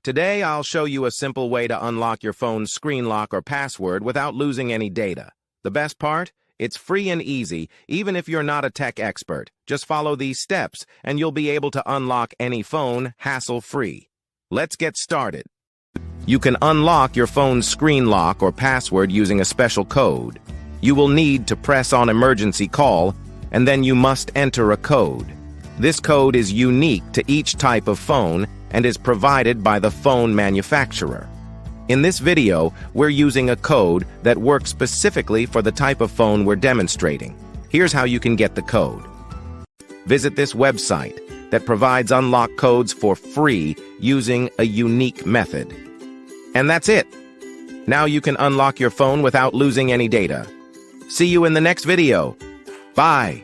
Today, I'll show you a simple way to unlock your phone's screen lock or password without losing any data. The best part? It's free and easy, even if you're not a tech expert. Just follow these steps, and you'll be able to unlock any phone hassle-free. Let's get started. You can unlock your phone's screen lock or password using a special code. You will need to press on emergency call, and then you must enter a code. This code is unique to each type of phone and is provided by the phone manufacturer. In this video, we're using a code that works specifically for the type of phone we're demonstrating. Here's how you can get the code. Visit this website that provides unlock codes for free using a unique method. And that's it. Now you can unlock your phone without losing any data. See you in the next video. Bye.